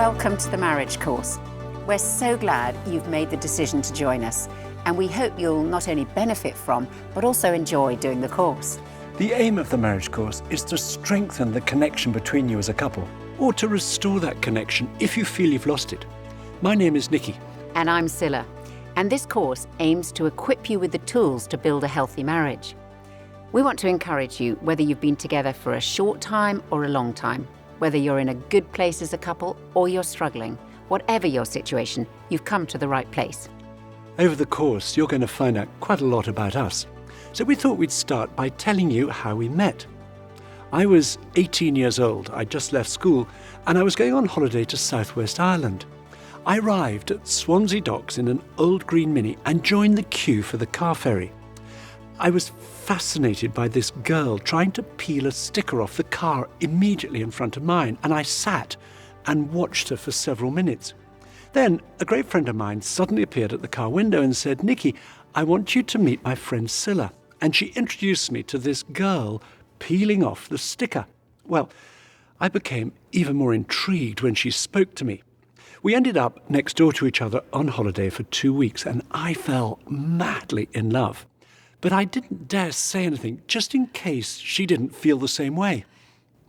Welcome to the marriage course. We're so glad you've made the decision to join us, and we hope you'll not only benefit from, but also enjoy doing the course. The aim of the marriage course is to strengthen the connection between you as a couple, or to restore that connection if you feel you've lost it. My name is Nikki. And I'm Scylla. And this course aims to equip you with the tools to build a healthy marriage. We want to encourage you, whether you've been together for a short time or a long time, whether you're in a good place as a couple or you're struggling, whatever your situation, you've come to the right place. Over the course, you're going to find out quite a lot about us. So we thought we'd start by telling you how we met. I was 18 years old, I'd just left school, and I was going on holiday to Southwest Ireland. I arrived at Swansea Docks in an old green Mini and joined the queue for the car ferry. I was fascinated by this girl trying to peel a sticker off the car immediately in front of mine, and I sat and watched her for several minutes. Then a great friend of mine suddenly appeared at the car window and said, "Nikki, I want you to meet my friend Scylla." And she introduced me to this girl peeling off the sticker. Well, I became even more intrigued when she spoke to me. We ended up next door to each other on holiday for 2 weeks, and I fell madly in love. But I didn't dare say anything, just in case she didn't feel the same way.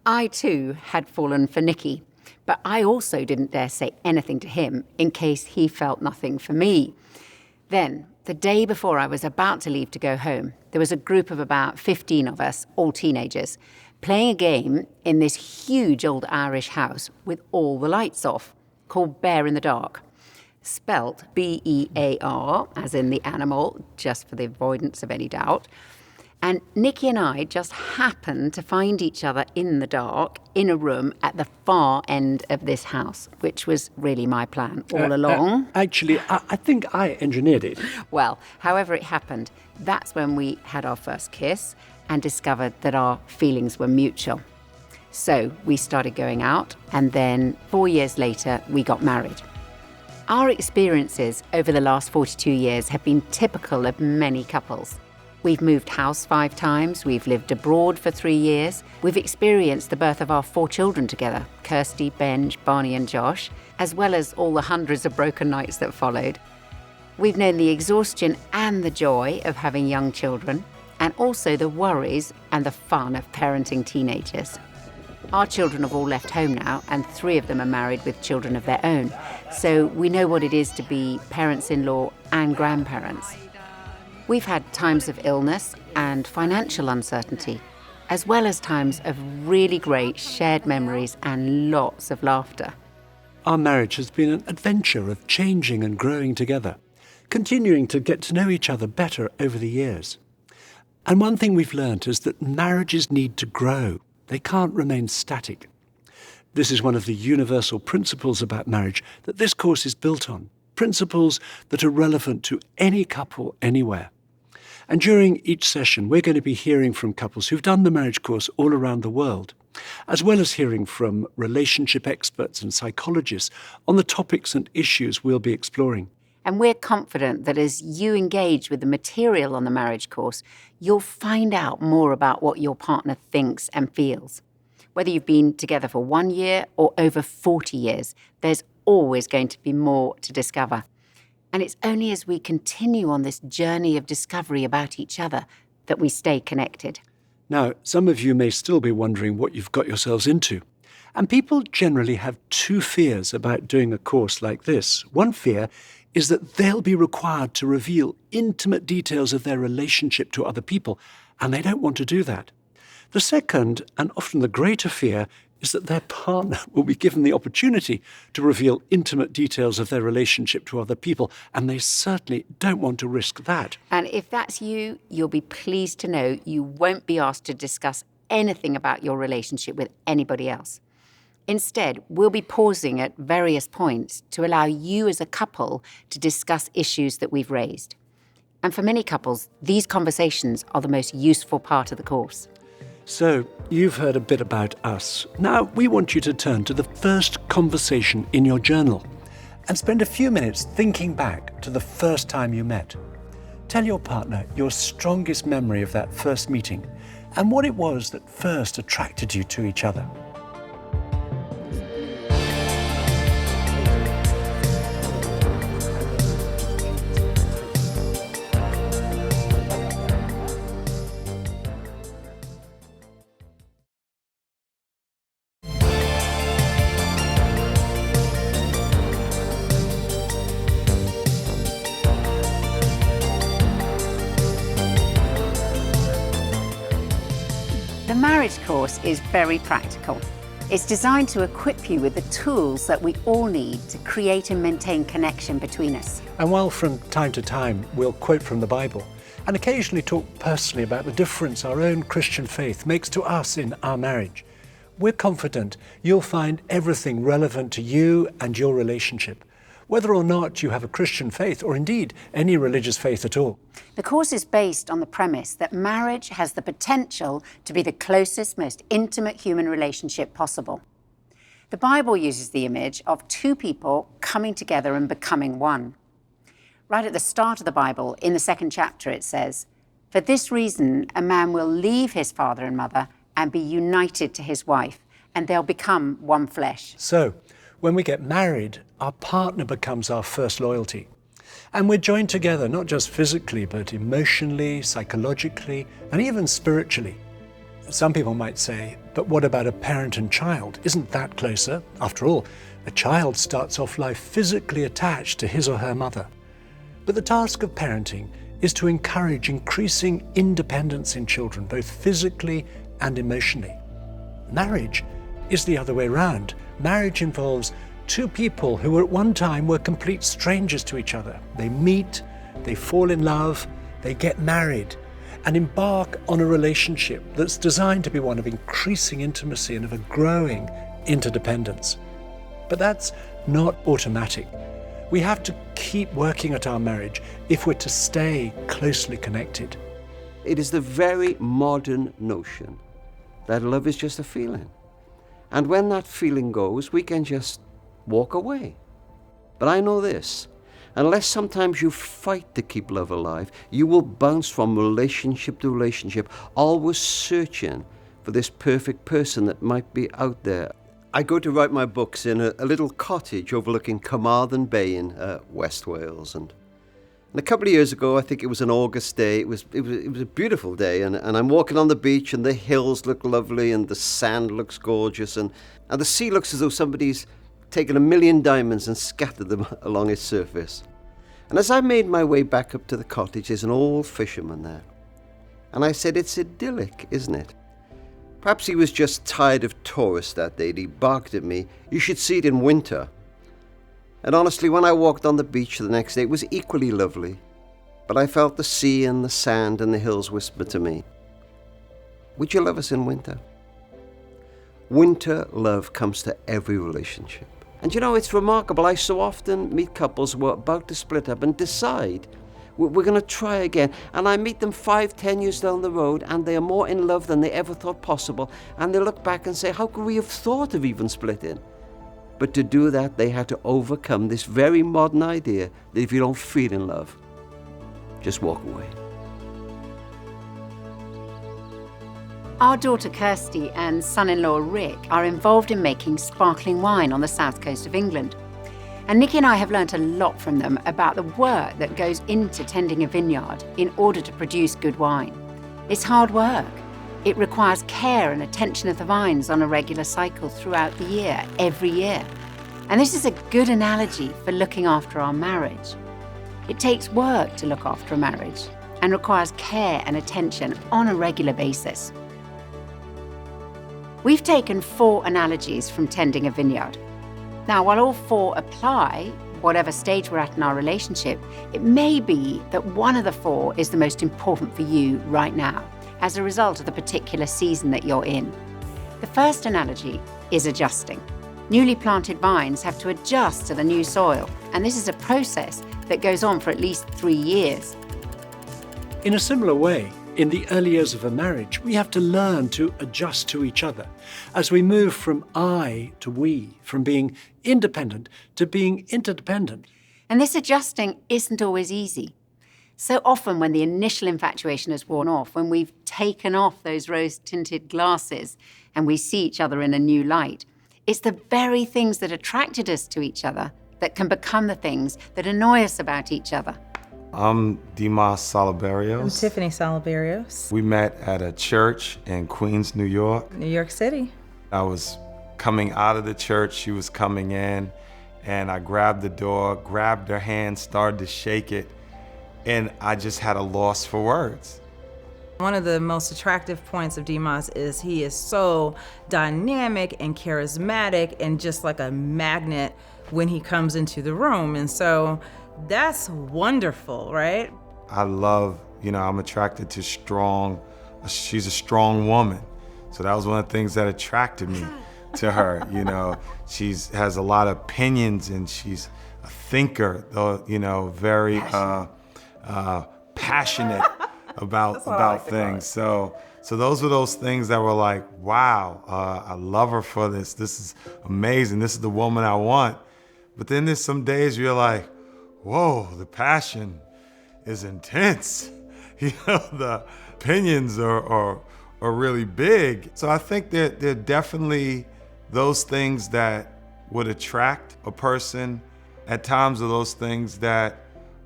I too had fallen for Nicky, but I also didn't dare say anything to him in case he felt nothing for me. Then, the day before I was about to leave to go home, there was a group of about 15 of us, all teenagers, playing a game in this huge old Irish house with all the lights off, called Bear in the Dark. Spelt B-E-A-R, as in the animal, just for the avoidance of any doubt. And Nikki and I just happened to find each other in the dark, in a room at the far end of this house, which was really my plan all along. Actually, I think I engineered it. Well, however it happened, that's when we had our first kiss and discovered that our feelings were mutual. So we started going out, and then 4 years later, we got married. Our experiences over the last 42 years have been typical of many couples. We've moved house 5 times, we've lived abroad for 3 years, we've experienced the birth of our 4 children together, Kirsty, Benj, Barney and Josh, as well as all the hundreds of broken nights that followed. We've known the exhaustion and the joy of having young children, and also the worries and the fun of parenting teenagers. Our children have all left home now, and 3 of them are married with children of their own. So we know what it is to be parents-in-law and grandparents. We've had times of illness and financial uncertainty, as well as times of really great shared memories and lots of laughter. Our marriage has been an adventure of changing and growing together, continuing to get to know each other better over the years. And one thing we've learned is that marriages need to grow. They can't remain static. This is one of the universal principles about marriage that this course is built on, principles that are relevant to any couple anywhere. And during each session, we're going to be hearing from couples who've done the marriage course all around the world, as well as hearing from relationship experts and psychologists on the topics and issues we'll be exploring. And we're confident that as you engage with the material on the marriage course, you'll find out more about what your partner thinks and feels. Whether you've been together for 1 year or over 40 years, there's always going to be more to discover. And it's only as we continue on this journey of discovery about each other that we stay connected. Now, some of you may still be wondering what you've got yourselves into. And people generally have 2 fears about doing a course like this. One fear is that they'll be required to reveal intimate details of their relationship to other people, and they don't want to do that. The second, and often the greater fear, is that their partner will be given the opportunity to reveal intimate details of their relationship to other people, and they certainly don't want to risk that. And if that's you, you'll be pleased to know you won't be asked to discuss anything about your relationship with anybody else. Instead, we'll be pausing at various points to allow you as a couple to discuss issues that we've raised. And for many couples, these conversations are the most useful part of the course. So, you've heard a bit about us. Now, we want you to turn to the first conversation in your journal and spend a few minutes thinking back to the first time you met. Tell your partner your strongest memory of that first meeting and what it was that first attracted you to each other. The marriage course is very practical. It's designed to equip you with the tools that we all need to create and maintain connection between us. And while from time to time we'll quote from the Bible and occasionally talk personally about the difference our own Christian faith makes to us in our marriage, we're confident you'll find everything relevant to you and your relationship, whether or not you have a Christian faith or indeed any religious faith at all. The course is based on the premise that marriage has the potential to be the closest, most intimate human relationship possible. The Bible uses the image of two people coming together and becoming one. Right at the start of the Bible, in the 2nd chapter, it says, "For this reason, a man will leave his father and mother and be united to his wife, and they'll become one flesh." So, when we get married, our partner becomes our first loyalty. And we're joined together, not just physically, but emotionally, psychologically, and even spiritually. Some people might say, but what about a parent and child? Isn't that closer? After all, a child starts off life physically attached to his or her mother. But the task of parenting is to encourage increasing independence in children, both physically and emotionally. Marriage is the other way round. Marriage involves two people who at one time were complete strangers to each other. They meet, they fall in love, they get married, and embark on a relationship that's designed to be one of increasing intimacy and of a growing interdependence. But that's not automatic. We have to keep working at our marriage if we're to stay closely connected. It is the very modern notion that love is just a feeling. And when that feeling goes, we can just walk away. But I know this, unless sometimes you fight to keep love alive, you will bounce from relationship to relationship, always searching for this perfect person that might be out there. I go to write my books in a little cottage overlooking Carmarthen Bay in West Wales. And a couple of years ago, I think it was an August day, it was a beautiful day, and I'm walking on the beach and the hills look lovely and the sand looks gorgeous and the sea looks as though somebody's taken 1,000,000 diamonds and scattered them along its surface. And as I made my way back up to the cottage, there's an old fisherman there. And I said, "It's idyllic, isn't it?" Perhaps he was just tired of tourists that day. He barked at me, "You should see it in winter." And honestly, when I walked on the beach the next day, it was equally lovely. But I felt the sea and the sand and the hills whisper to me, "Would you love us in winter?" Winter love comes to every relationship. And you know, it's remarkable. I so often meet couples who are about to split up and decide, we're going to try again. And I meet them 5-10 years down the road and they are more in love than they ever thought possible. And they look back and say, how could we have thought of even splitting? But to do that, they had to overcome this very modern idea that if you don't feel in love, just walk away. Our daughter Kirsty and son-in-law Rick are involved in making sparkling wine on the south coast of England. And Nikki and I have learnt a lot from them about the work that goes into tending a vineyard in order to produce good wine. It's hard work. It requires care and attention of the vines on a regular cycle throughout the year, every year. And this is a good analogy for looking after our marriage. It takes work to look after a marriage and requires care and attention on a regular basis. We've taken 4 analogies from tending a vineyard. Now, while all 4 apply, whatever stage we're at in our relationship, it may be that one of the 4 is the most important for you right now, as a result of the particular season that you're in. The first analogy is adjusting. Newly planted vines have to adjust to the new soil, and this is a process that goes on for at least 3 years. In a similar way, in the early years of a marriage, we have to learn to adjust to each other as we move from I to we, from being independent to being interdependent. And this adjusting isn't always easy. So often when the initial infatuation has worn off, when we've taken off those rose-tinted glasses and we see each other in a new light, it's the very things that attracted us to each other that can become the things that annoy us about each other. I'm Dimas Salaberios. I'm Tiffany Salaberios. We met at a church in Queens, New York. New York City. I was coming out of the church, she was coming in, and I grabbed the door, grabbed her hand, started to shake it, and I just had a loss for words. One of the most attractive points of Dimas is he is so dynamic and charismatic and just like a magnet when he comes into the room. And so that's wonderful, right? I love, I'm attracted to she's a strong woman. So that was one of the things that attracted me to her. She has a lot of opinions and she's a thinker, very passionate about things. So those were those things that were like, wow, I love her for this. This is amazing. This is the woman I want. But then there's some days you're like, whoa, the passion is intense. The opinions are really big. So I think that there are definitely those things that would attract a person. At times are those things that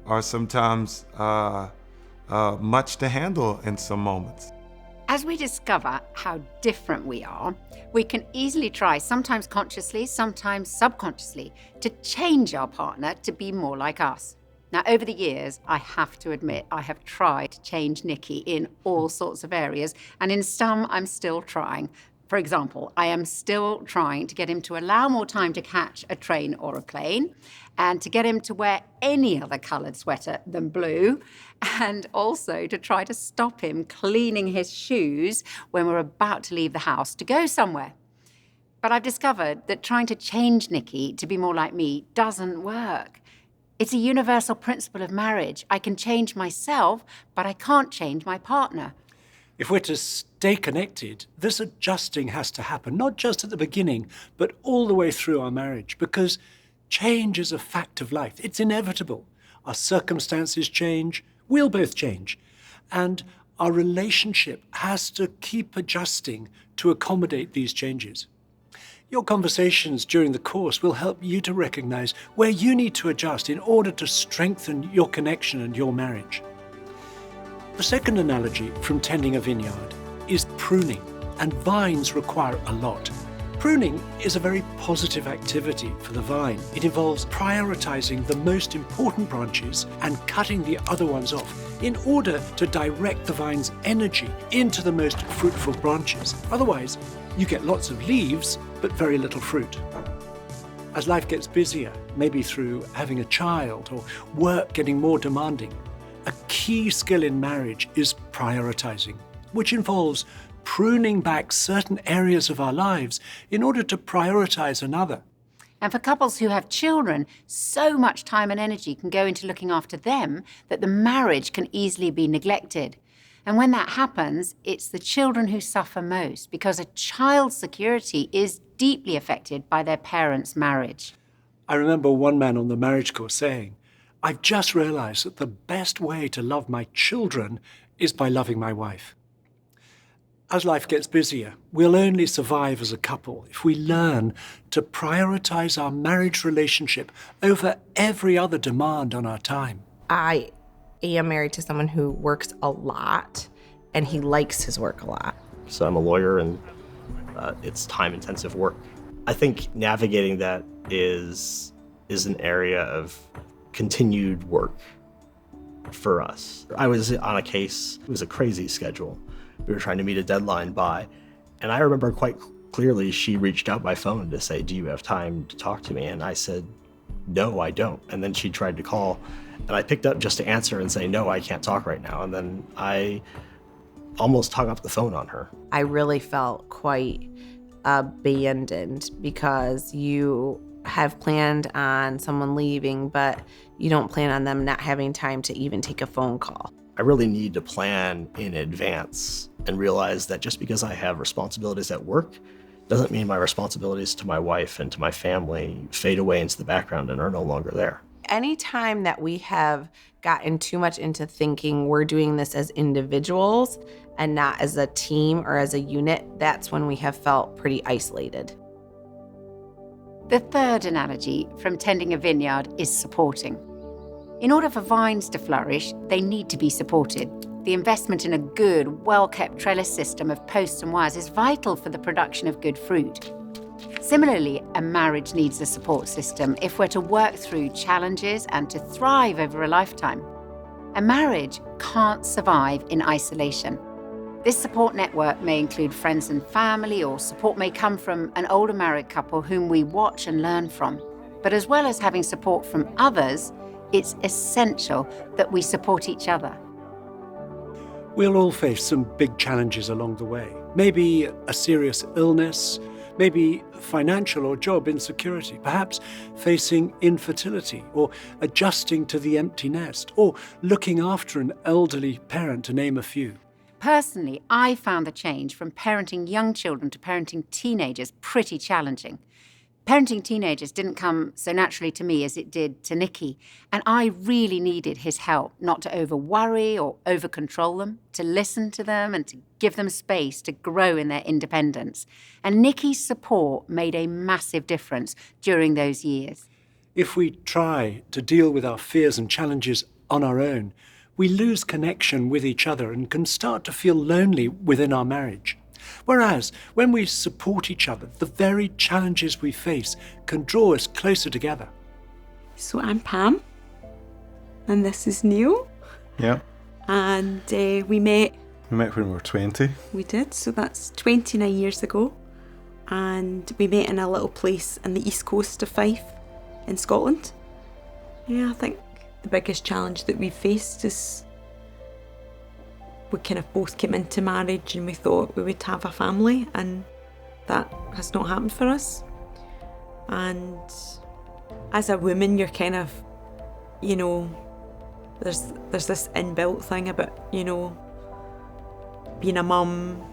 are sometimes much to handle in some moments. As we discover how different we are, we can easily try, sometimes consciously, sometimes subconsciously, to change our partner to be more like us. Now, over the years, I have to admit, I have tried to change Nicky in all sorts of areas, and in some, I'm still trying. For example, I am still trying to get him to allow more time to catch a train or a plane, and to get him to wear any other coloured sweater than blue, and also to try to stop him cleaning his shoes when we're about to leave the house to go somewhere. But I've discovered that trying to change Nicky to be more like me doesn't work. It's a universal principle of marriage. I can change myself, but I can't change my partner. If we're to stay connected, this adjusting has to happen, not just at the beginning, but all the way through our marriage, because change is a fact of life. It's inevitable. Our circumstances change, we'll both change, and our relationship has to keep adjusting to accommodate these changes. Your conversations during the course will help you to recognize where you need to adjust in order to strengthen your connection and your marriage. The second analogy from tending a vineyard is pruning, and vines require a lot. Pruning is a very positive activity for the vine. It involves prioritizing the most important branches and cutting the other ones off in order to direct the vine's energy into the most fruitful branches. Otherwise, you get lots of leaves, but very little fruit. As life gets busier, maybe through having a child or work getting more demanding, a key skill in marriage is prioritizing, which involves pruning back certain areas of our lives in order to prioritize another. And for couples who have children, so much time and energy can go into looking after them that the marriage can easily be neglected. And when that happens, it's the children who suffer most because a child's security is deeply affected by their parents' marriage. I remember one man on the marriage course saying, "I've just realized that the best way to love my children is by loving my wife." As life gets busier, we'll only survive as a couple if we learn to prioritize our marriage relationship over every other demand on our time. I am married to someone who works a lot, and he likes his work a lot. So I'm a lawyer, and it's time-intensive work. I think navigating that is an area of continued work for us. I was on a case, it was a crazy schedule. We were trying to meet a deadline by, and I remember quite clearly she reached out by phone to say, "Do you have time to talk to me?" And I said, "No, I don't." And then she tried to call, and I picked up just to answer and say, "No, I can't talk right now." And then I almost hung up the phone on her. I really felt quite abandoned because you have planned on someone leaving, but you don't plan on them not having time to even take a phone call. I really need to plan in advance and realize that just because I have responsibilities at work doesn't mean my responsibilities to my wife and to my family fade away into the background and are no longer there. Anytime that we have gotten too much into thinking we're doing this as individuals and not as a team or as a unit, that's when we have felt pretty isolated. The third analogy from tending a vineyard is supporting. In order for vines to flourish, they need to be supported. The investment in a good, well-kept trellis system of posts and wires is vital for the production of good fruit. Similarly, a marriage needs a support system if we're to work through challenges and to thrive over a lifetime. A marriage can't survive in isolation. This support network may include friends and family, or support may come from an older married couple whom we watch and learn from. But as well as having support from others, it's essential that we support each other. We'll all face some big challenges along the way. Maybe a serious illness, maybe financial or job insecurity, perhaps facing infertility or adjusting to the empty nest, or looking after an elderly parent, to name a few. Personally, I found the change from parenting young children to parenting teenagers pretty challenging. Parenting teenagers didn't come so naturally to me as it did to Nicky, and I really needed his help, not to over-worry or over-control them, to listen to them and to give them space to grow in their independence. And Nicky's support made a massive difference during those years. If we try to deal with our fears and challenges on our own, we lose connection with each other and can start to feel lonely within our marriage. Whereas, when we support each other, the very challenges we face can draw us closer together. So I'm Pam, and this is Neil. Yeah. And we met when we were 20. We did, so that's 29 years ago. And we met in a little place in the east coast of Fife in Scotland. Yeah, I think the biggest challenge that we've faced is we kind of both came into marriage and we thought we would have a family, and that has not happened for us. And as a woman, you're kind of, you know, there's this inbuilt thing about, you know, being a mum,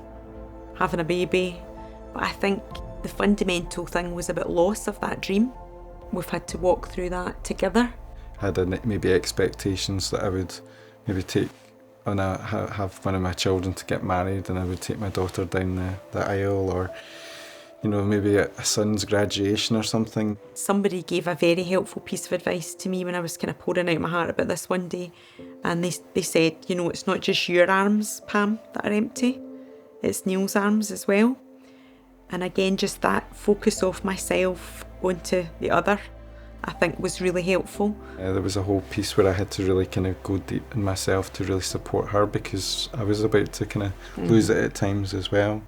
having a baby. But I think the fundamental thing was about loss of that dream. We've had to walk through that together. I had maybe expectations that I would maybe take on have one of my children to get married, and I would take my daughter down the aisle, or, you know, maybe a son's graduation or something. Somebody gave a very helpful piece of advice to me when I was kind of pouring out my heart about this one day, and they said, you know, it's not just your arms, Pam, that are empty, it's Neil's arms as well. And again, just that focus off myself onto the other, I think was really helpful. There was a whole piece where I had to really kind of go deep in myself to really support her, because I was about to kind of lose it at times as well.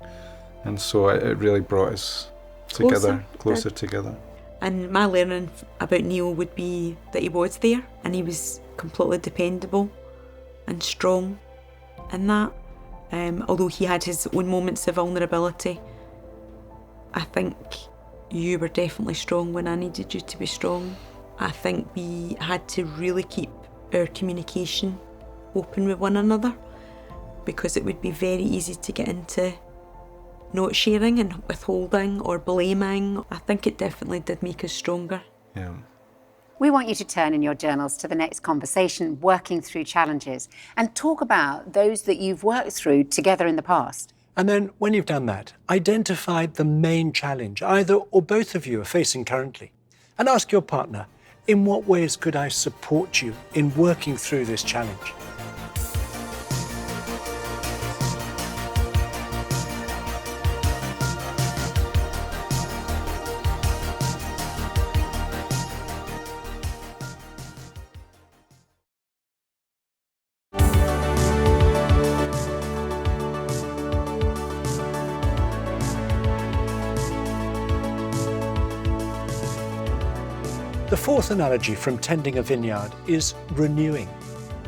And so it really brought us closer together. And my learning about Neil would be that he was there, and he was completely dependable and strong in that. Although he had his own moments of vulnerability, I think you were definitely strong when I needed you to be strong. I think we had to really keep our communication open with one another, because it would be very easy to get into not sharing and withholding or blaming. I think it definitely did make us stronger. Yeah. We want you to turn in your journals to the next conversation, working through challenges, and talk about those that you've worked through together in the past. And then, when you've done that, identify the main challenge either or both of you are facing currently. And ask your partner, in what ways could I support you in working through this challenge? The fourth analogy from tending a vineyard is renewing.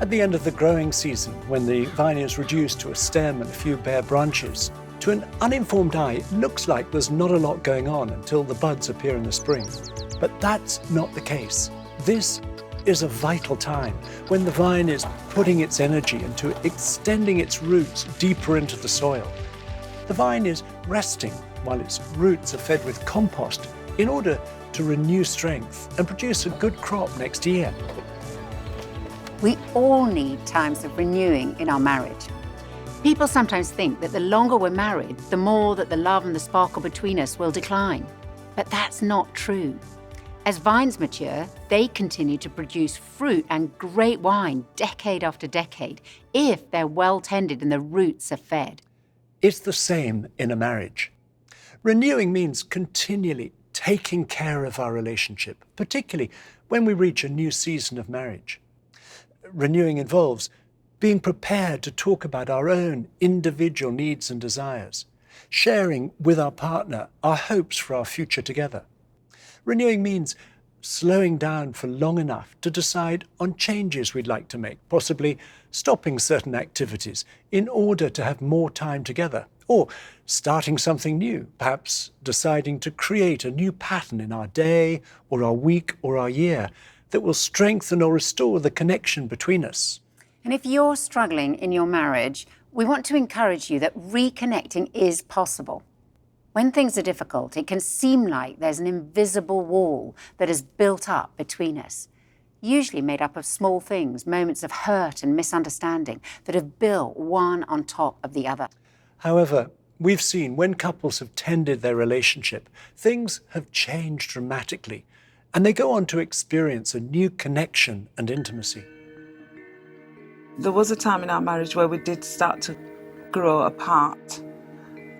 At the end of the growing season, when the vine is reduced to a stem and a few bare branches, to an uninformed eye, it looks like there's not a lot going on until the buds appear in the spring. But that's not the case. This is a vital time when the vine is putting its energy into extending its roots deeper into the soil. The vine is resting while its roots are fed with compost in order to renew strength and produce a good crop next year. We all need times of renewing in our marriage. People sometimes think that the longer we're married, the more that the love and the sparkle between us will decline. But that's not true. As vines mature, they continue to produce fruit and great wine decade after decade if they're well tended and the roots are fed. It's the same in a marriage. Renewing means continually taking care of our relationship, particularly when we reach a new season of marriage. Renewing involves being prepared to talk about our own individual needs and desires, sharing with our partner our hopes for our future together. Renewing means slowing down for long enough to decide on changes we'd like to make, possibly stopping certain activities in order to have more time together, or starting something new, perhaps deciding to create a new pattern in our day or our week or our year that will strengthen or restore the connection between us. And if you're struggling in your marriage, we want to encourage you that reconnecting is possible. When things are difficult, it can seem like there's an invisible wall that is built up between us, usually made up of small things, moments of hurt and misunderstanding that have built one on top of the other. However, we've seen when couples have tended their relationship, things have changed dramatically, and they go on to experience a new connection and intimacy. There was a time in our marriage where we did start to grow apart,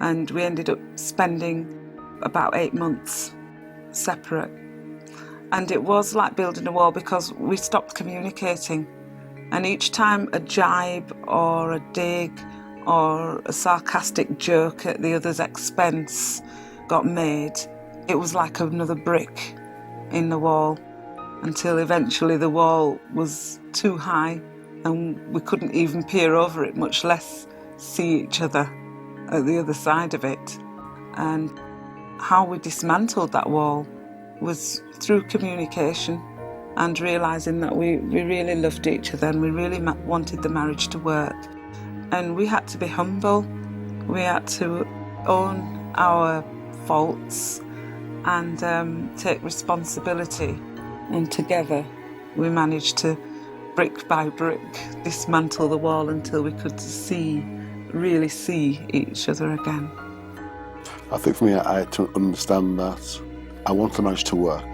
and we ended up spending about 8 months separate. And it was like building a wall because we stopped communicating. And each time a jibe or a dig or a sarcastic joke at the other's expense got made, it was like another brick in the wall, until eventually the wall was too high and we couldn't even peer over it, much less see each other at the other side of it. And how we dismantled that wall was through communication and realising that we really loved each other and we really wanted the marriage to work. And we had to be humble, we had to own our faults and take responsibility. And together we managed to, brick by brick, dismantle the wall until we could really see each other again. I think for me, I had to understand that I want the marriage to work,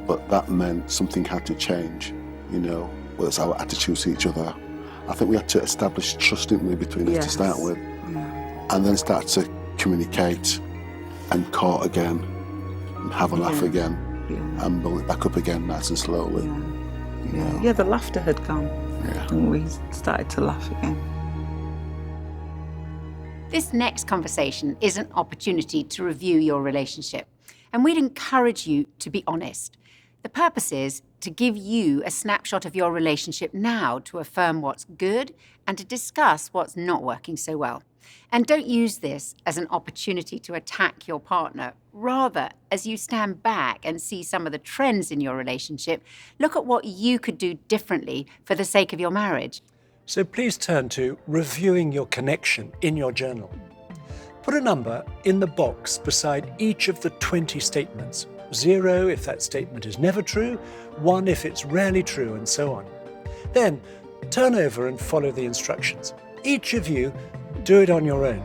but that meant something had to change, whether it's our attitude to each other. I think we had to establish trust between us to start with, and then start to communicate and court again, and have a laugh again, and build it back up again nice and slowly. Yeah, the laughter had gone, and we started to laugh again. This next conversation is an opportunity to review your relationship, and we'd encourage you to be honest. The purpose is to give you a snapshot of your relationship now, to affirm what's good and to discuss what's not working so well. And don't use this as an opportunity to attack your partner. Rather, as you stand back and see some of the trends in your relationship, look at what you could do differently for the sake of your marriage. So please turn to reviewing your connection in your journal. Put a number in the box beside each of the 20 statements. 0 if that statement is never true, 1 if it's rarely true, and so on. Then turn over and follow the instructions. Each of you do it on your own.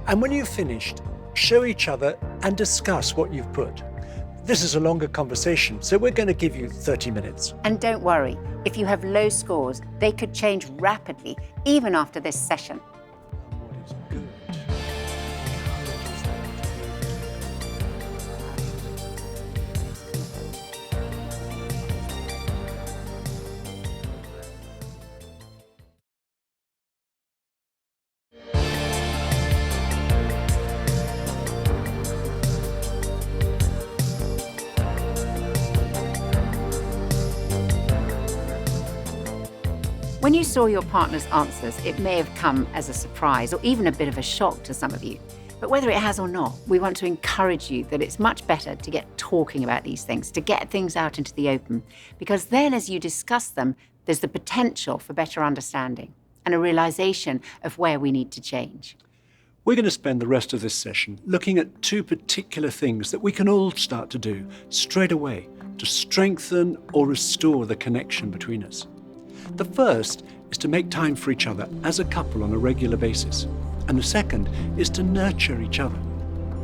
And when you've finished, show each other and discuss what you've put. This is a longer conversation, so we're going to give you 30 minutes. And don't worry, if you have low scores, they could change rapidly, even after this session. What is good? When you saw your partner's answers, it may have come as a surprise or even a bit of a shock to some of you. But whether it has or not, we want to encourage you that it's much better to get talking about these things, to get things out into the open, because then as you discuss them, there's the potential for better understanding and a realization of where we need to change. We're going to spend the rest of this session looking at 2 particular things that we can all start to do straight away to strengthen or restore the connection between us. The first is to make time for each other as a couple on a regular basis. And the second is to nurture each other.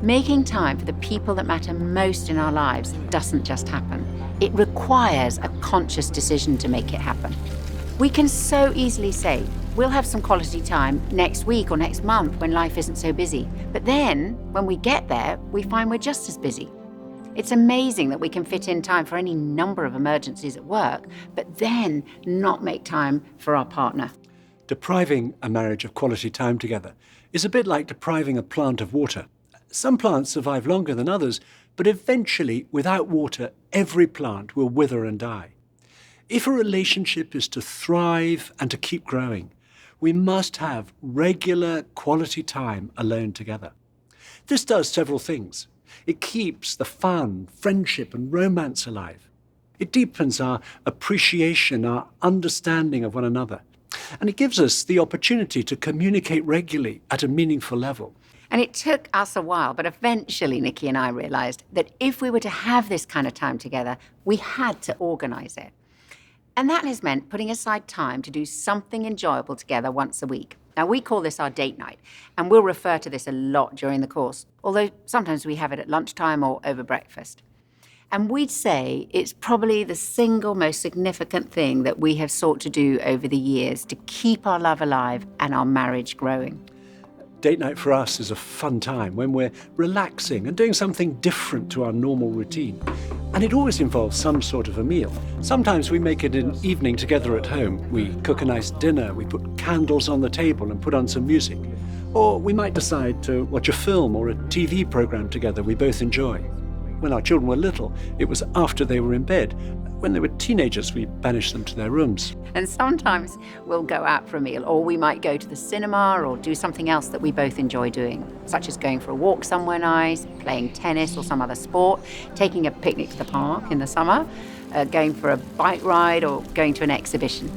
Making time for the people that matter most in our lives doesn't just happen. It requires a conscious decision to make it happen. We can so easily say, we'll have some quality time next week or next month when life isn't so busy. But then, when we get there, we find we're just as busy. It's amazing that we can fit in time for any number of emergencies at work, but then not make time for our partner. Depriving a marriage of quality time together is a bit like depriving a plant of water. Some plants survive longer than others, but eventually, without water, every plant will wither and die. If a relationship is to thrive and to keep growing, we must have regular quality time alone together. This does several things. It keeps the fun, friendship, and romance alive. It deepens our appreciation, our understanding of one another. And it gives us the opportunity to communicate regularly at a meaningful level. And it took us a while, but eventually Nikki and I realised that if we were to have this kind of time together, we had to organise it. And that has meant putting aside time to do something enjoyable together once a week. Now, we call this our date night, and we'll refer to this a lot during the course, although sometimes we have it at lunchtime or over breakfast. And we'd say it's probably the single most significant thing that we have sought to do over the years to keep our love alive and our marriage growing. Date night for us is a fun time when we're relaxing and doing something different to our normal routine. And it always involves some sort of a meal. Sometimes we make it an evening together at home. We cook a nice dinner, we put candles on the table and put on some music. Or we might decide to watch a film or a TV program together we both enjoy. When our children were little, it was after they were in bed. When they were teenagers, we banished them to their rooms. And sometimes we'll go out for a meal, or we might go to the cinema or do something else that we both enjoy doing, such as going for a walk somewhere nice, playing tennis or some other sport, taking a picnic to the park in the summer, going for a bike ride or going to an exhibition.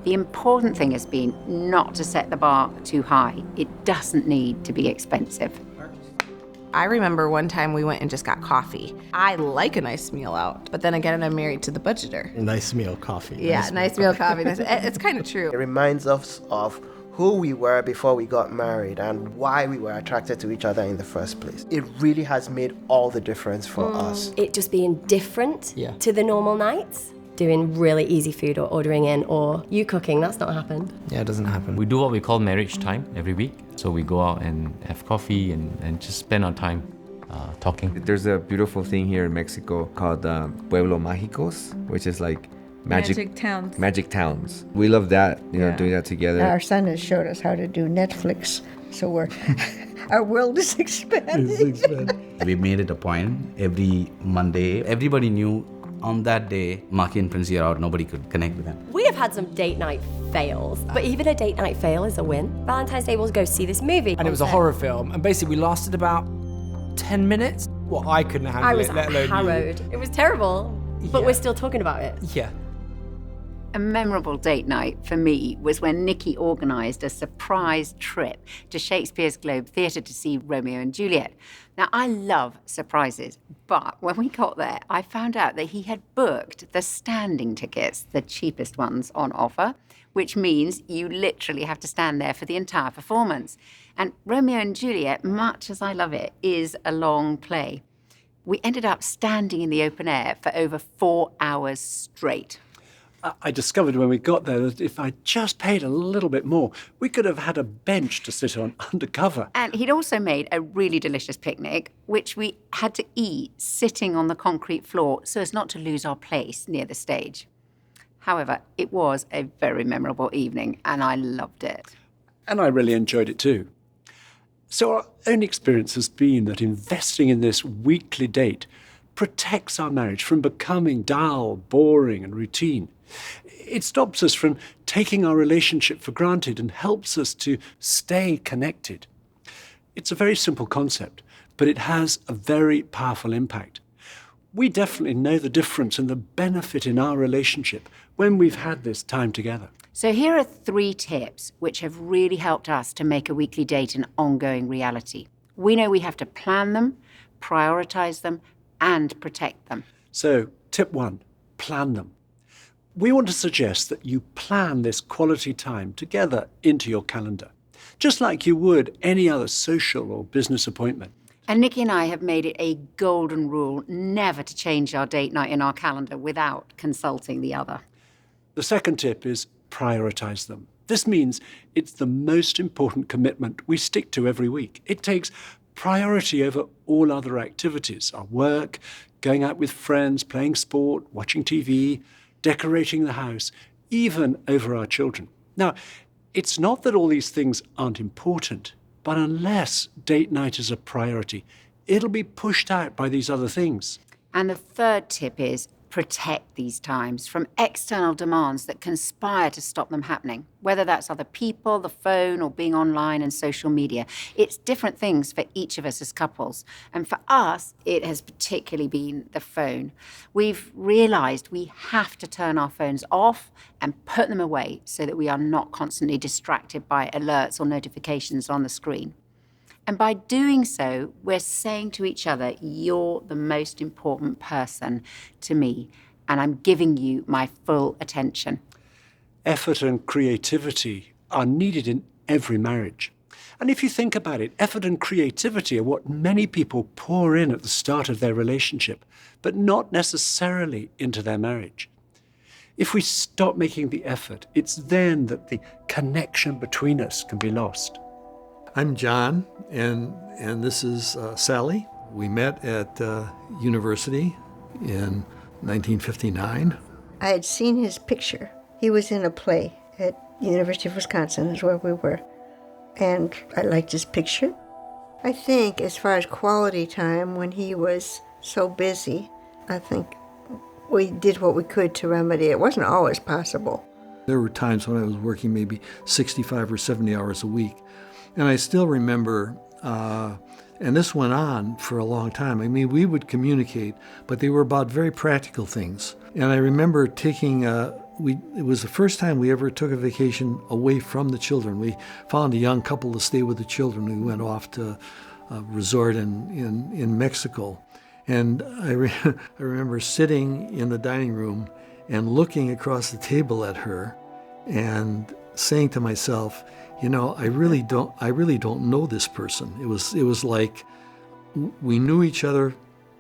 The important thing has been not to set the bar too high. It doesn't need to be expensive. I remember one time we went and just got coffee. I like a nice meal out, but then again, I'm married to the budgeter. A nice meal coffee. Yeah, nice meal coffee. It's kind of true. It reminds us of who we were before we got married and why we were attracted to each other in the first place. It really has made all the difference for us. It just being different to the normal nights. Doing really easy food or ordering in, or you cooking, that's not happened. Yeah, it doesn't happen. We do what we call marriage time every week. So we go out and have coffee and just spend our time talking. There's a beautiful thing here in Mexico called Pueblo Mágicos, which is like magic towns. Magic towns. We love that, doing that together. Our son has showed us how to do Netflix, so we're our world is expanding. We made it a point every Monday. Everybody knew on that day, Maki and Prince are out, nobody could connect with them. We have had some date night fails, but even a date night fail is a win. Valentine's Day we'll go see this movie. And it was a horror film, and basically we lasted about 10 minutes. Well, I couldn't handle it, let alone harrowed. It was terrible, but we're still talking about it. Yeah. A memorable date night for me was when Nikki organised a surprise trip to Shakespeare's Globe Theatre to see Romeo and Juliet. Now, I love surprises, but when we got there, I found out that he had booked the standing tickets, the cheapest ones on offer, which means you literally have to stand there for the entire performance. And Romeo and Juliet, much as I love it, is a long play. We ended up standing in the open air for over 4 hours straight. I discovered when we got there that if I just paid a little bit more, we could have had a bench to sit on undercover. And he'd also made a really delicious picnic, which we had to eat sitting on the concrete floor so as not to lose our place near the stage. However, it was a very memorable evening, and I loved it. And I really enjoyed it too. So our own experience has been that investing in this weekly date protects our marriage from becoming dull, boring, and routine. It stops us from taking our relationship for granted and helps us to stay connected. It's a very simple concept, but it has a very powerful impact. We definitely know the difference and the benefit in our relationship when we've had this time together. So here are 3 tips which have really helped us to make a weekly date an ongoing reality. We know we have to plan them, prioritise them, and protect them. So, tip 1, plan them. We want to suggest that you plan this quality time together into your calendar, just like you would any other social or business appointment. And Nikki and I have made it a golden rule never to change our date night in our calendar without consulting the other. The second tip is prioritise them. This means it's the most important commitment we stick to every week. It takes priority over all other activities, our work, going out with friends, playing sport, watching TV, decorating the house, even over our children. Now, It's not that all these things aren't important, but unless date night is a priority, it'll be pushed out by these other things. And the third tip is protect these times from external demands that conspire to stop them happening, whether that's other people, the phone, or being online and social media. It's different things for each of us as couples. And for us, it has particularly been the phone. We've realized we have to turn our phones off and put them away so that we are not constantly distracted by alerts or notifications on the screen. And by doing so, we're saying to each other, you're the most important person to me, and I'm giving you my full attention. Effort and creativity are needed in every marriage. And if you think about it, effort and creativity are what many people pour in at the start of their relationship, but not necessarily into their marriage. If we stop making the effort, it's then that the connection between us can be lost. I'm John, and this is Sally. We met at university in 1959. I had seen his picture. He was in a play at University of Wisconsin, is where we were. And I liked his picture. I think as far as quality time, when he was so busy, I think we did what we could to remedy it. It wasn't always possible. There were times when I was working maybe 65 or 70 hours a week. And I still remember, and this went on for a long time. I mean, we would communicate, but they were about very practical things. And I remember taking, it was the first time we ever took a vacation away from the children. We found a young couple to stay with the children. We went off to a resort in Mexico. And I remember sitting in the dining room and looking across the table at her and saying to myself, you know, I really don't know this person. It was like we knew each other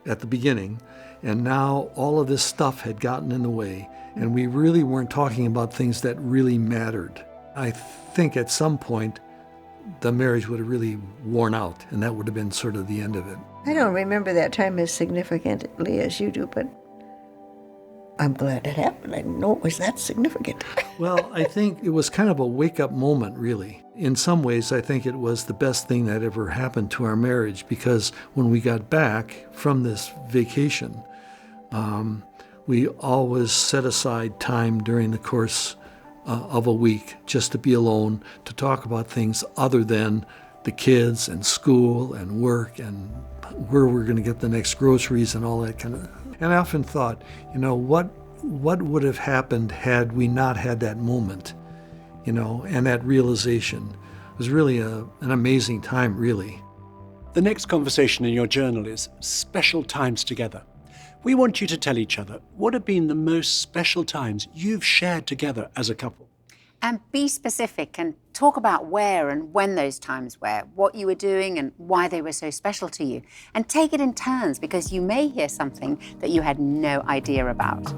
at the beginning, and now all of this stuff had gotten in the way, and we really weren't talking about things that really mattered. I think at some point the marriage would have really worn out, and that would have been sort of the end of it. I don't remember that time as significantly as you do, but I'm glad it happened. I didn't know it was that significant. Well, I think it was kind of a wake-up moment, really. In some ways, I think it was the best thing that ever happened to our marriage, because when we got back from this vacation, we always set aside time during the course of a week just to be alone, to talk about things other than the kids and school and work and where we're going to get the next groceries and all that kind of. And I often thought, you know, what would have happened had we not had that moment, you know, and that realization. It was really an amazing time, really. The next conversation in your journal is special times together. We want you to tell each other what have been the most special times you've shared together as a couple. And be specific and talk about where and when those times were, what you were doing and why they were so special to you. And take it in turns, because you may hear something that you had no idea about.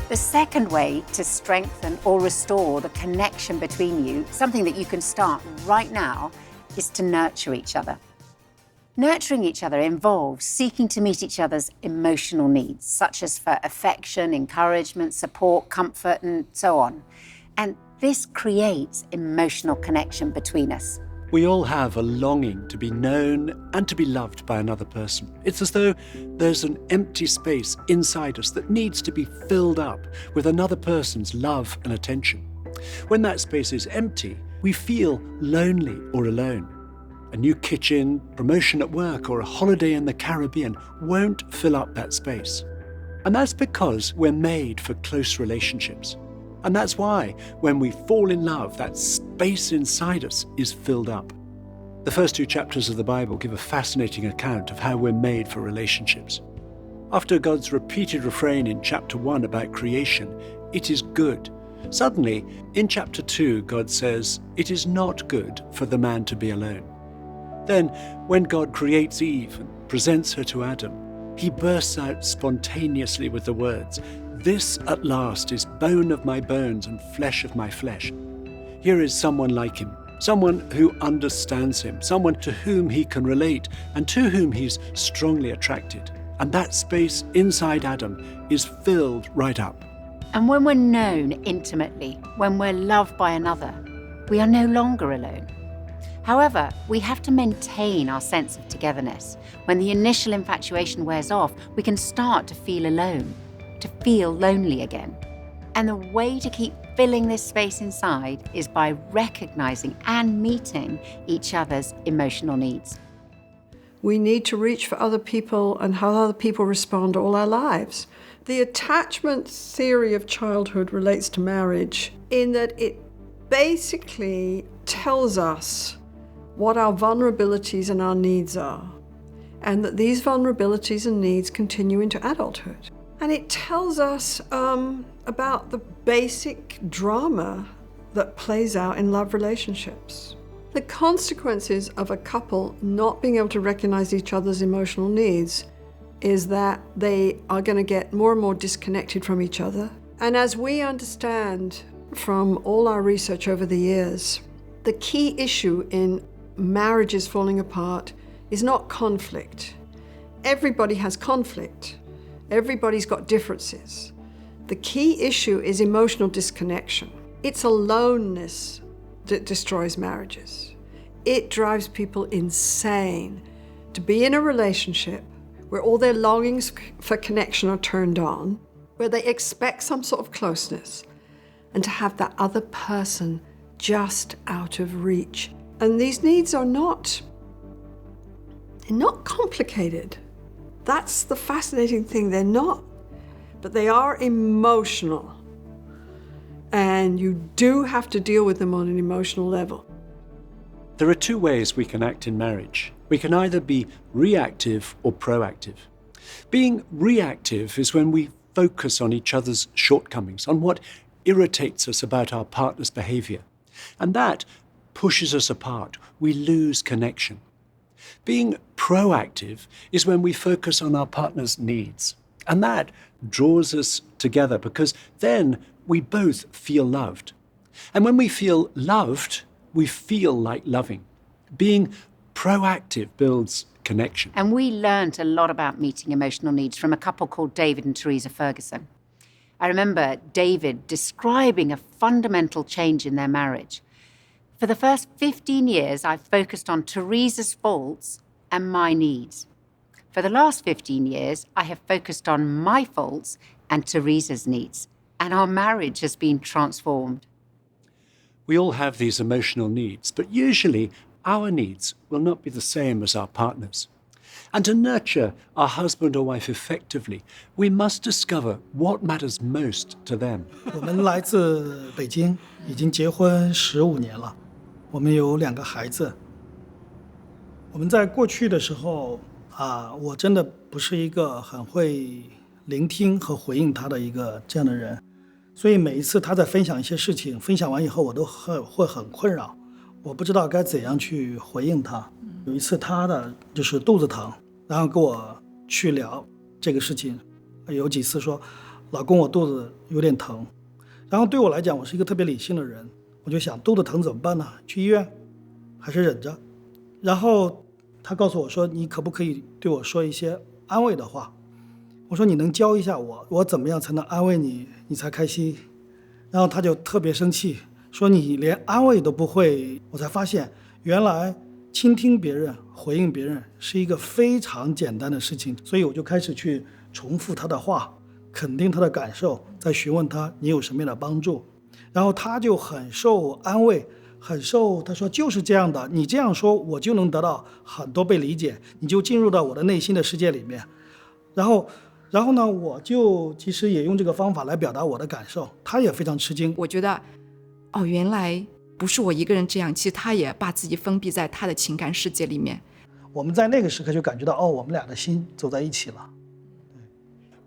The second way to strengthen or restore the connection between you, something that you can start right now, is to nurture each other. Nurturing each other involves seeking to meet each other's emotional needs, such as for affection, encouragement, support, comfort, and so on. And this creates emotional connection between us. We all have a longing to be known and to be loved by another person. It's as though there's an empty space inside us that needs to be filled up with another person's love and attention. When that space is empty, we feel lonely or alone. A new kitchen, promotion at work, or a holiday in the Caribbean won't fill up that space. And that's because we're made for close relationships. And that's why, when we fall in love, that space inside us is filled up. The first 2 chapters of the Bible give a fascinating account of how we're made for relationships. After God's repeated refrain in chapter 1 about creation, "It is good," suddenly, in chapter 2, God says, "It is not good for the man to be alone." Then, when God creates Eve and presents her to Adam, he bursts out spontaneously with the words, "This at last is bone of my bones and flesh of my flesh." Here is someone like him, someone who understands him, someone to whom he can relate and to whom he's strongly attracted. And that space inside Adam is filled right up. And when we're known intimately, when we're loved by another, we are no longer alone. However, we have to maintain our sense of togetherness. When the initial infatuation wears off, we can start to feel alone, to feel lonely again. And the way to keep filling this space inside is by recognizing and meeting each other's emotional needs. We need to reach for other people and how other people respond all our lives. The attachment theory of childhood relates to marriage in that it basically tells us what our vulnerabilities and our needs are, and that these vulnerabilities and needs continue into adulthood. And it tells us about the basic drama that plays out in love relationships. The consequences of a couple not being able to recognize each other's emotional needs is that they are going to get more and more disconnected from each other. And as we understand from all our research over the years, the key issue in marriages falling apart is not conflict. Everybody has conflict. Everybody's got differences. The key issue is emotional disconnection. It's aloneness that destroys marriages. It drives people insane to be in a relationship where all their longings for connection are turned on, where they expect some sort of closeness, and to have that other person just out of reach. And these needs are not complicated. That's the fascinating thing, they're not. But they are emotional. And you do have to deal with them on an emotional level. There are two ways we can act in marriage. We can either be reactive or proactive. Being reactive is when we focus on each other's shortcomings, on what irritates us about our partner's behavior. And that pushes us apart. We lose connection. Being proactive is when we focus on our partner's needs. And that draws us together because then we both feel loved. And when we feel loved, we feel like loving. Being proactive builds connection. And we learned a lot about meeting emotional needs from a couple called David and Teresa Ferguson. I remember David describing a fundamental change in their marriage. For the first 15 years, I've focused on Teresa's faults and my needs. For the last 15 years, I have focused on my faults and Teresa's needs. And our marriage has been transformed. We all have these emotional needs, but usually our needs will not be the same as our partner's. And to nurture our husband or wife effectively, we must discover what matters most to them. 我们来自北京，已经结婚15年了，我们有2个孩子。我们在过去的时候我真的不是一个很会聆听和回应他的一个这样的人，所以每一次他在分享一些事情，分享完以后我都会很困扰，我不知道该怎样去回应他。有一次他的就是肚子疼，然后跟我去聊这个事情，有几次说老公我肚子有点疼，然后对我来讲我是一个特别理性的人，我就想肚子疼怎么办呢？去医院还是忍着？然后他告诉我说你可不可以对我说一些安慰的话？我说你能教一下我怎么样才能安慰你，你才开心？然后他就特别生气，说你连安慰都不会。我才发现原来倾听别人回应别人是一个非常简单的事情，所以我就开始去重复他的话，肯定他的感受，再询问他你有什么样的帮助。然后他就很受安慰，他说就是这样的，你这样说我就能得到很多被理解，你就进入到我的内心的世界里面。然后呢，我就其实也用这个方法来表达我的感受，他也非常吃惊。我觉得原来不是我一个人这样，其实他也把自己封闭在他的情感世界里面。我们在那个时刻就感觉到我们俩的心走在一起了。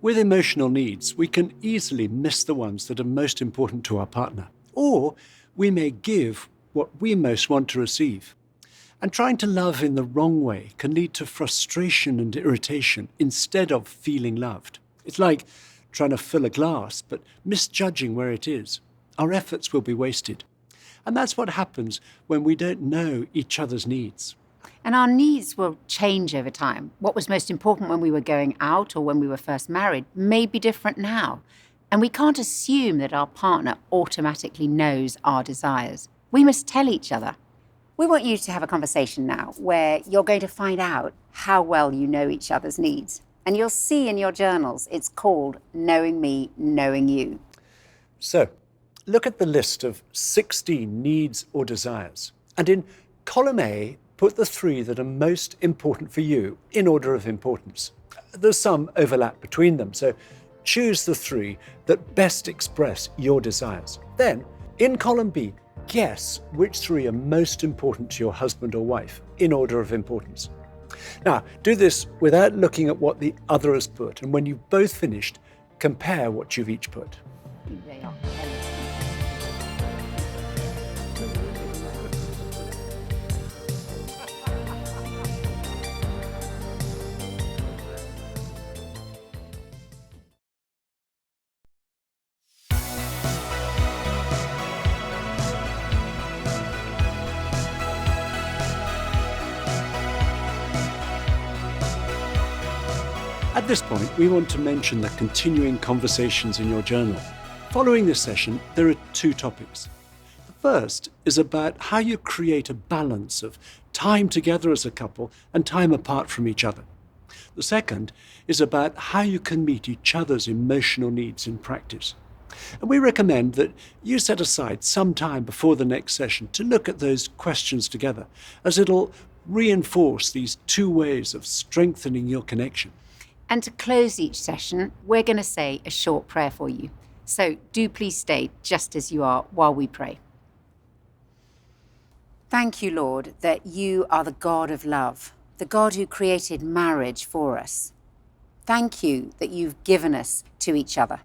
With emotional needs, we can easily miss the ones that are most important to our partner, or we may give what we most want to receive. And trying to love in the wrong way can lead to frustration and irritation instead of feeling loved. It's like trying to fill a glass but misjudging where it is. Our efforts will be wasted. And that's what happens when we don't know each other's needs. And our needs will change over time. What was most important when we were going out or when we were first married may be different now. And we can't assume that our partner automatically knows our desires. We must tell each other. We want you to have a conversation now where you're going to find out how well you know each other's needs. And you'll see in your journals, it's called Knowing Me, Knowing You. So, look at the list of 16 needs or desires. And in column A, put the 3 that are most important for you in order of importance. There's some overlap between them, so choose the 3 that best express your desires. Then, in column B, guess which 3 are most important to your husband or wife in order of importance. Now, do this without looking at what the other has put, and when you've both finished, compare what you've each put. At this point, we want to mention the continuing conversations in your journal. Following this session, there are 2 topics. The first is about how you create a balance of time together as a couple and time apart from each other. The second is about how you can meet each other's emotional needs in practice. And we recommend that you set aside some time before the next session to look at those questions together, as it'll reinforce these 2 ways of strengthening your connection. And to close each session, we're going to say a short prayer for you. So do please stay just as you are while we pray. Thank you, Lord, that you are the God of love, the God who created marriage for us. Thank you that you've given us to each other.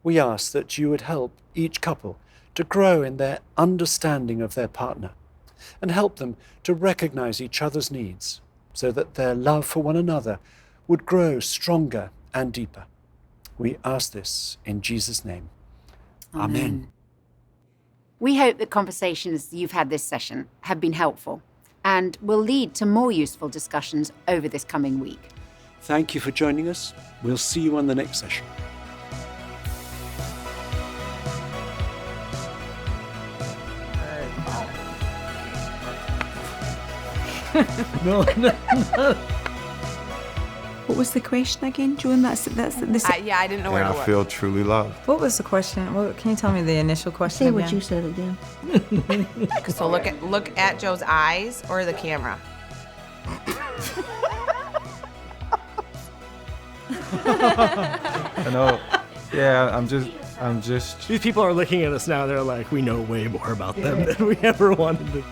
We ask that you would help each couple to grow in their understanding of their partner and help them to recognize each other's needs so that their love for one another would grow stronger and deeper. We ask this in Jesus' name. Amen. We hope that conversations you've had this session have been helpful and will lead to more useful discussions over this coming week. Thank you for joining us. We'll see you on the next session. No. What was the question again, Joan? That's this. Yeah, I didn't know where And to I look. feel truly loved. What was the question? Well, can you tell me the initial question Say again? what you said again. So look at Joe's eyes or the camera. I know. Yeah, I'm just. These people are looking at us now. They're like, we know way more about them than we ever wanted to.